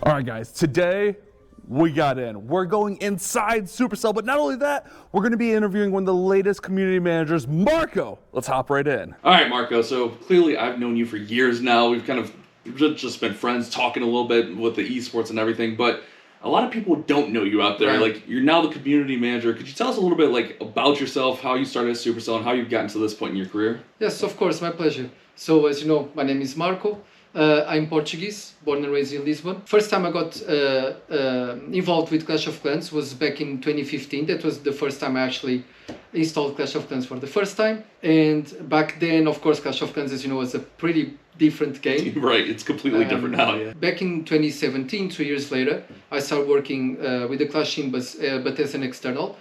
All right, guys, today we got in. We're going inside Supercell, but not only that, we're going to be interviewing one of the latest community managers, Marco. Let's hop right in. All right, Marco. So clearly I've known you for years now. We've kind of just been friends, talking a little bit with the esports and everything, but a lot of people don't know you out there. Right. Like, you're now the community manager. Could you tell us a little bit like about yourself, how you started at Supercell, and how you've gotten to this point in your career? Yes, of course, my pleasure. So, as you know, my name is Marco. I'm Portuguese, born and raised in Lisbon. First time I got involved with Clash of Clans was back in 2015. That was the first time I actually installed Clash of Clans for the first time. And back then, of course, Clash of Clans, as you know, was a pretty different game. Right, it's completely different now, yeah. Back in 2017, 2 years later, I started working with the Clash team, but as an external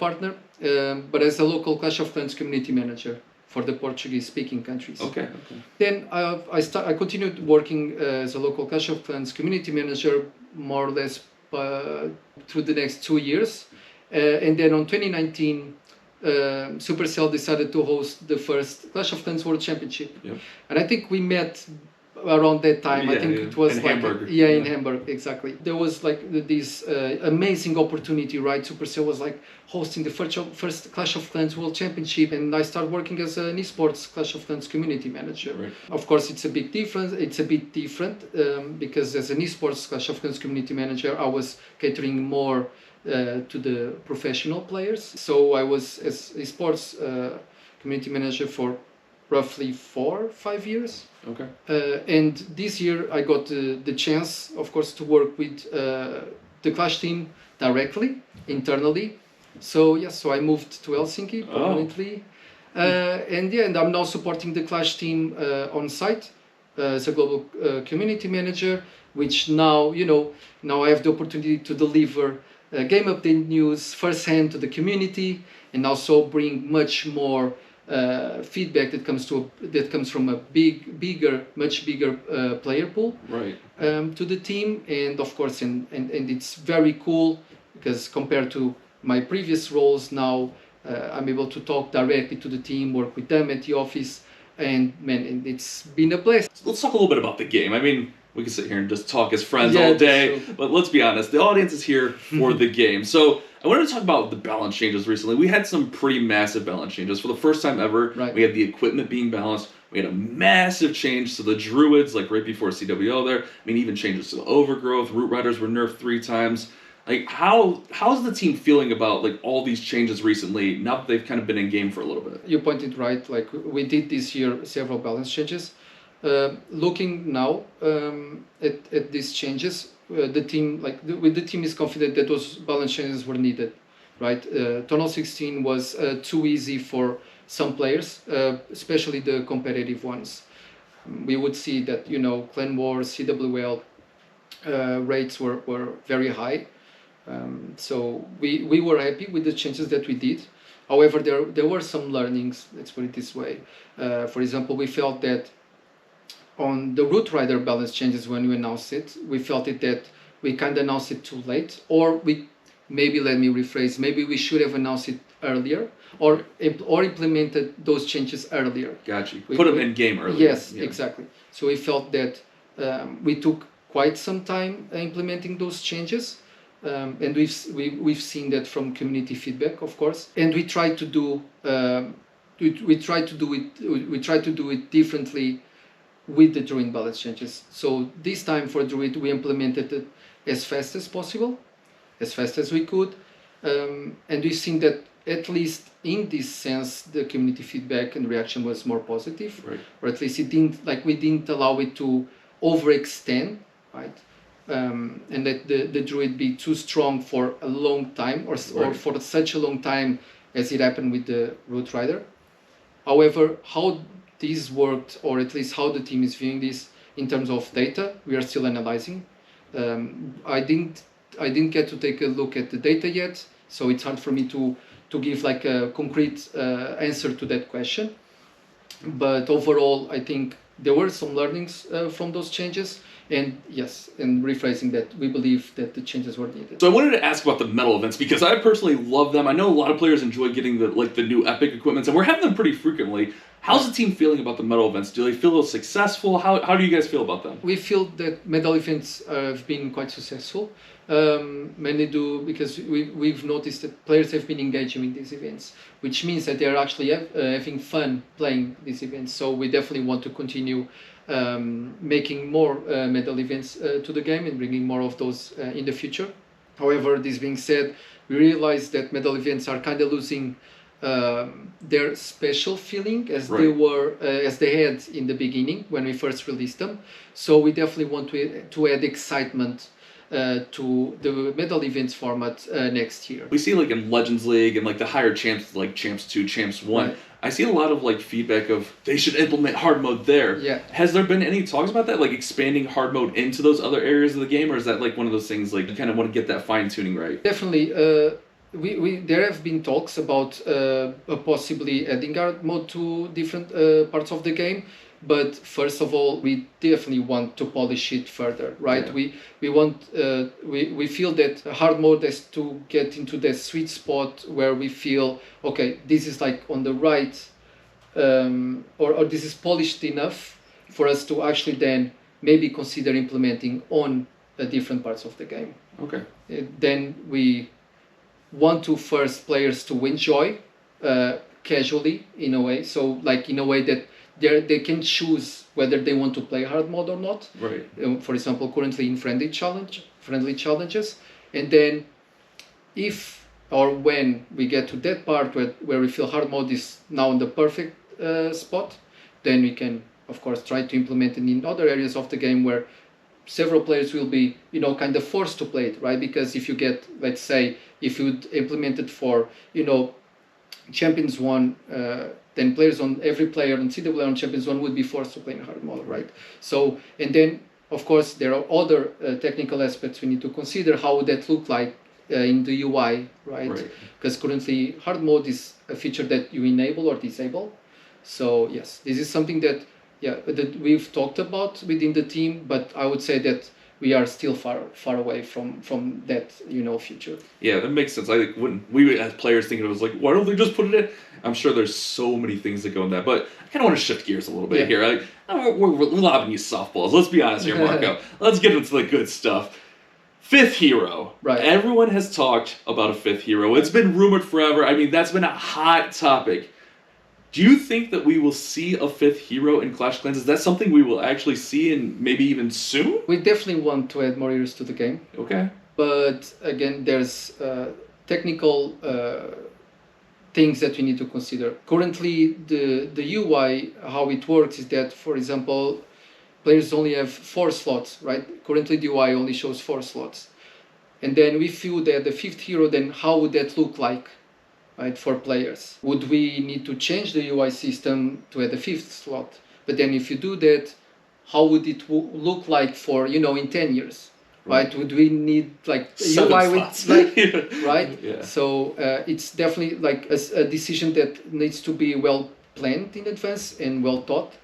partner, but as a local Clash of Clans community manager for the Portuguese-speaking countries. Okay. Then I continued working as a local Clash of Clans community manager more or less through the next 2 years. And then on 2019, Supercell decided to host the first Clash of Clans World Championship. Yep. And I think we met around that time. I think it was in like Hamburg. in Hamburg, exactly. There was like this amazing opportunity, right? Supercell was like hosting the first Clash of Clans World Championship, and I started working as an esports Clash of Clans community manager. Right. Of course, it's a bit different because as an esports Clash of Clans community manager, I was catering more to the professional players. So I was as esports community manager for roughly 4 or 5 years. Okay. And this year I got the chance, of course, to work with the Clash team directly, internally. So I moved to Helsinki permanently. And I'm now supporting the Clash team on site as a global community manager, which now I have the opportunity to deliver game update news firsthand to the community, and also bring much more feedback that comes from a much bigger player pool, Right. to the team. And of course, and it's very cool because compared to my previous roles, now I'm able to talk directly to the team, work with them at the office, and it's been a blessing. Let's talk a little bit about the game. I mean, we can sit here and just talk as friends Yeah, all day, true. but let's be honest, the audience is here for the game. So I wanted to talk about the balance changes recently. We had some pretty massive balance changes. For the first time ever, Right. we had the equipment being balanced. We had a massive change to the Druids, like right before CWO there. I mean, even changes to the Overgrowth. Root Riders were nerfed 3 times. Like, how's the team feeling about like all these changes recently, now that they've kind of been in game for a little bit? You pointed right. Like we did this year several balance changes. Looking now at these changes, the team is confident that those balance changes were needed, right? Tunnel 16 was too easy for some players, especially the competitive ones. We would see that Clan Wars, CWL rates were very high. So we were happy with the changes that we did. However, there were some learnings, let's put it this way. For example, we felt that on the Root Rider balance changes, when we announced it, we felt that we kind of announced it too late, or let me rephrase, maybe we should have announced it earlier, or implemented those changes earlier. Gotcha. Put them in game earlier. Yes, yeah. Exactly. So we felt that we took quite some time implementing those changes, and we've seen that from community feedback, of course. And we tried to do it differently with the Druid balance changes. So this time for Druid, we implemented it as fast as possible, as fast as we could, and we've seen that at least in this sense, the community feedback and reaction was more positive, Right. or at least we didn't allow it to overextend, right? And that the Druid be too strong for a long time, or for such a long time as it happened with the Root Rider. However, how this worked, or at least how the team is viewing this in terms of data, we are still analyzing. I didn't get to take a look at the data yet, so it's hard for me to give like a concrete answer to that question. But overall, I think there were some learnings from those changes, And yes, and rephrasing that, we believe that the changes were needed. So I wanted to ask about the medal events because I personally love them. I know a lot of players enjoy getting the new epic equipments, and we're having them pretty frequently. How's the team feeling about the medal events? Do they feel successful? How do you guys feel about them? We feel that medal events have been quite successful. Mainly do because we've noticed that players have been engaging in these events, which means that they're actually having fun playing these events. So we definitely want to continue making more medal events to the game and bringing more of those in the future. However, this being said, we realize that medal events are kind of losing their special feeling as they were as they had in the beginning when we first released them. So we definitely want to add excitement to the medal events format next year. We see like in Legends League and like the higher champs like Champs 2, Champs 1. Right. I see a lot of like feedback of they should implement hard mode there. Yeah. Has there been any talks about that, like expanding hard mode into those other areas of the game, or is that like one of those things like you kind of want to get that fine tuning right? Definitely. There have been talks about possibly adding hard mode to different parts of the game, but first of all, we definitely want to polish it further, right? Yeah. We feel that hard mode has to get into the sweet spot where we feel, okay, this is like on the right, or this is polished enough for us to actually then maybe consider implementing on different parts of the game. Okay. Then we want to first players to enjoy casually in a way, so like in a way that they can choose whether they want to play hard mode or not. Right. For example, currently in friendly challenges, and then if or when we get to that part where we feel hard mode is now in the perfect spot, then we can of course try to implement it in other areas of the game where several players will be, kind of forced to play it, right? Because if you get, let's say, if you implement it for, Champions 1, then every player on CWA on Champions 1 would be forced to play in hard mode, right? So, and then, of course, there are other technical aspects we need to consider. How would that look like in the UI, right? Because currently, hard mode is a feature that you enable or disable. So, yes, this is something that we've talked about within the team, but I would say that we are still far away from that future. Yeah, that makes sense. I think when we as players think it was like, why don't they just put it in? I'm sure there's so many things that go in that, but I kind of want to shift gears a little bit here. Like, we're lobbing you softballs. Let's be honest here, Marco. Let's get into the good stuff. Fifth hero. Right. Everyone has talked about a fifth hero. It's been rumored forever. I mean, that's been a hot topic. Do you think that we will see a fifth hero in Clash of Clans? Is that something we will actually see and maybe even soon? We definitely want to add more heroes to the game. Okay. But again, there's technical things that we need to consider. Currently, the UI, how it works is that, for example, players only have 4 slots, right? Currently, the UI only shows 4 slots. And then we feel that the fifth hero, then how would that look like? Right, for players, would we need to change the UI system to add a 5th slot? But then if you do that, how would it look like for in 10 years? Right? Would we need like UI with right? Yeah. So it's definitely like a decision that needs to be well planned in advance and well thought,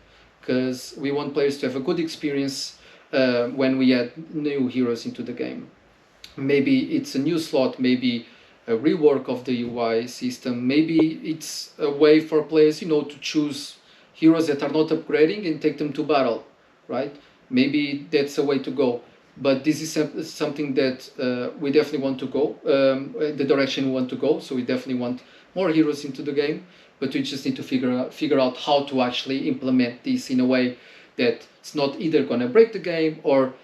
because we want players to have a good experience when we add new heroes into the game. Maybe it's a new slot, maybe a rework of the UI system. Maybe it's a way for players, to choose heroes that are not upgrading and take them to battle, right? Maybe that's a way to go. But this is something that we definitely want to go, the direction we want to go. So we definitely want more heroes into the game, but we just need to figure out how to actually implement this in a way that it's not either going to break the game or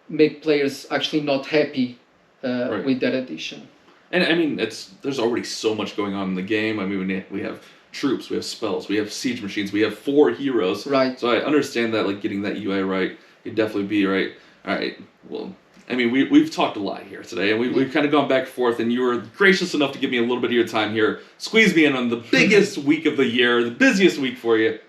make players actually not happy with that addition. And I mean, there's already so much going on in the game. I mean, we have troops, we have spells, we have siege machines, we have 4 heroes. Right. So I understand that, like, getting that UI right, you'd definitely be right. All right. Well, I mean, we've talked a lot here today, and we've kind of gone back and forth, and you were gracious enough to give me a little bit of your time here. Squeeze me in on the biggest week of the year, the busiest week for you.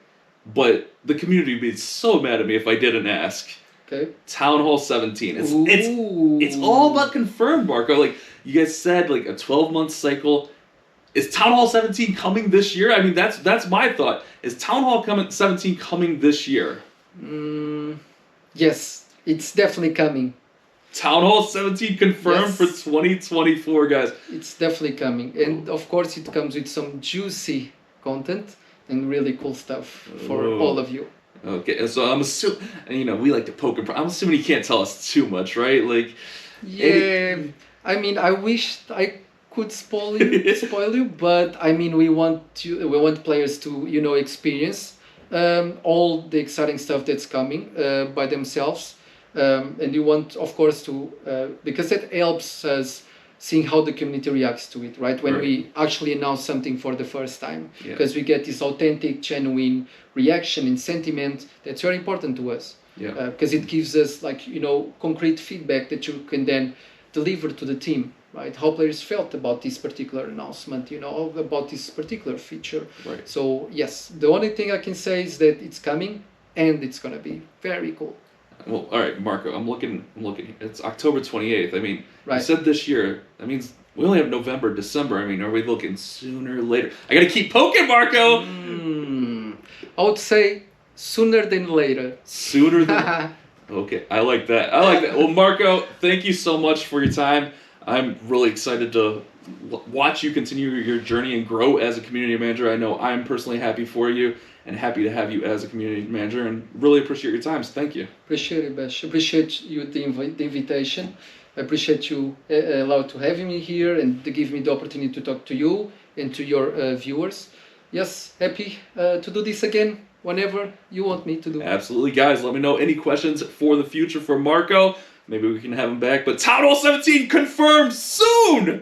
But the community would be so mad at me if I didn't ask. Okay. Town Hall 17. It's all but confirmed, Marco. Like, you guys said, like, a 12-month cycle. Is Town Hall 17 coming this year? I mean, that's my thought. Is Town Hall 17 coming this year? Yes, It's definitely coming. Town Hall 17 confirmed for Yes. 2024, guys. It's definitely coming, and of course it comes with some juicy content and really cool stuff for Ooh. all of you. Okay, so I'm assuming, you know, we like to poke and I'm assuming you can't tell us too much, right? Like, Yeah, I mean, I wish I could spoil you, but I mean, we want players to, you know, experience all the exciting stuff that's coming by themselves, and you want, of course, to because that helps us seeing how the community reacts to it, right? When Right. we actually announce something for the first time, Yeah. because we get this authentic, genuine reaction and sentiment that's very important to us. Yeah. Because it gives us, like, you know, concrete feedback that you can then deliver to the team, right? How players felt about this particular announcement, you know, about this particular feature. Right. So yes, the only thing I can say is that it's coming and it's gonna be very cool. Well, all right, Marco, I'm looking. It's October 28th. I mean, you Right. said this year. That means we only have November, December. I mean, are we looking sooner or later? I gotta keep poking, Marco. I would say sooner than later. Sooner than. Okay, I like that. I like that. Well, Marco, thank you so much for your time. I'm really excited to watch you continue your journey and grow as a community manager. I know I'm personally happy for you and happy to have you as a community manager and really appreciate your time. So thank you. Appreciate it, Bash. Appreciate you the invitation. I appreciate you allowed to have me here and to give me the opportunity to talk to you and to your viewers. Yes, happy to do this again whenever you want me to do. Absolutely, guys. Let me know any questions for the future for Marco. Maybe we can have him back. But Town Hall 17 confirmed soon!